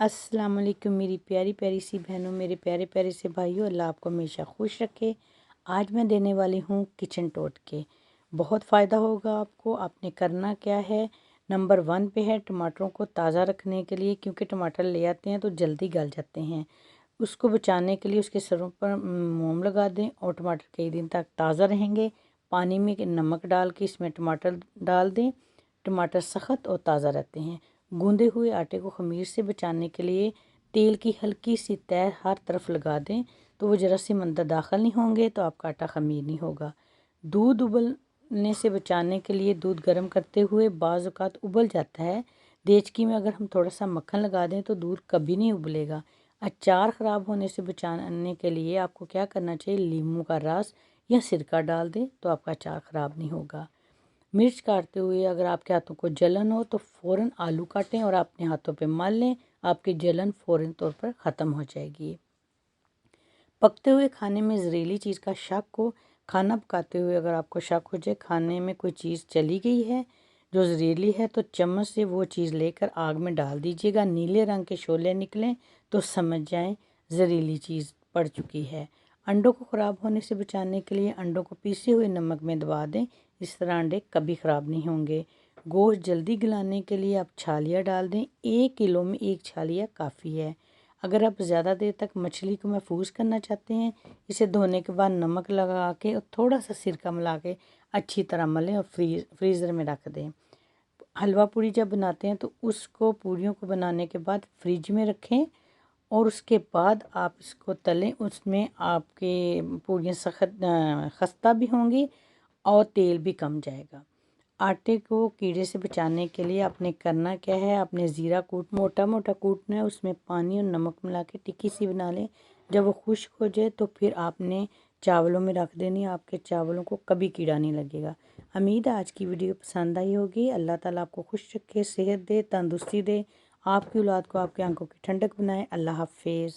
अस्सलाम वालेकुम मेरी प्यारी प्यारी सी बहनों, मेरे प्यारे प्यारे से भाइयों, अल्लाह आपको हमेशा खुश रखे। आज मैं देने वाली हूँ किचन टोटके। बहुत फ़ायदा होगा आपको। आपने करना क्या है, नंबर 1 पे है टमाटरों को ताज़ा रखने के लिए, क्योंकि टमाटर ले आते हैं तो जल्दी गल जाते हैं। उसको बचाने के लिए उसके सरों पर मोम लगा दें और टमाटर कई दिन तक ताज़ा रहेंगे। पानी में नमक डाल के इसमें टमाटर डाल दें। टमाटर सख्त और ताज़ा रहते हैं। गूंदे हुए आटे को ख़मीर से बचाने के लिए तेल की हल्की सी तह हर तरफ लगा दें, तो वो ज़रा सी अंदर दाखिल नहीं होंगे तो आपका आटा ख़मीर नहीं होगा। दूध उबलने से बचाने के लिए दूध गर्म करते हुए बाज़ औक़ात उबल जाता है। देचकी में अगर हम थोड़ा सा मक्खन लगा दें तो दूध कभी नहीं उबलेगा। अचार ख़राब होने से बचाने के लिए आपको क्या करना चाहिए, नींबू का रस या सिरका डाल दें तो आपका अचार ख़राब नहीं होगा। मिर्च काटते हुए अगर आपके हाथों को जलन हो तो फ़ौरन आलू काटें और अपने हाथों पे मल लें, आपकी जलन फ़ौरन तौर पर ख़त्म हो जाएगी। पकते हुए खाने में जहरीली चीज़ का शक हो, खाना पकाते हुए अगर आपको शक हो जाए खाने में कोई चीज़ चली गई है जो जहरीली है, तो चम्मच से वो चीज़ लेकर आग में डाल दीजिएगा। नीले रंग के शोले निकलें तो समझ जाएं जहरीली चीज़ पड़ चुकी है। अंडों को ख़राब होने से बचाने के लिए अंडों को पीसे हुए नमक में दबा दें, इस तरह अंडे कभी ख़राब नहीं होंगे। गोश्त जल्दी गलाने के लिए आप छालिया डाल दें, 1 किलो में 1 छालिया काफ़ी है। अगर आप ज़्यादा देर तक मछली को महफूज करना चाहते हैं, इसे धोने के बाद नमक लगा के और थोड़ा सा सिरका मिला के अच्छी तरह मलें और फ्रीज़र में रख दें। हलवा पूड़ी जब बनाते हैं तो उसको पूड़ियों को बनाने के बाद फ्रिज में रखें और उसके बाद आप इसको तलें। उसमें आपके पूड़ियाँ सख्त खस्ता भी होंगी और तेल भी कम जाएगा। आटे को कीड़े से बचाने के लिए आपने करना क्या है, आपने ज़ीरा मोटा मोटा कूटना है, उसमें पानी और नमक मिला के टिक्की सी बना लें। जब वो खुश्क हो जाए तो फिर आपने चावलों में रख देनी, आपके चावलों को कभी कीड़ा नहीं लगेगा। उम्मीद है आज की वीडियो पसंद आई होगी। अल्लाह ताला आपको खुश रखे, सेहत दे, तंदुरुस्ती दे, आपकी औलाद को आपकी आंखों की ठंडक बनाए। अल्लाह हाफिज़।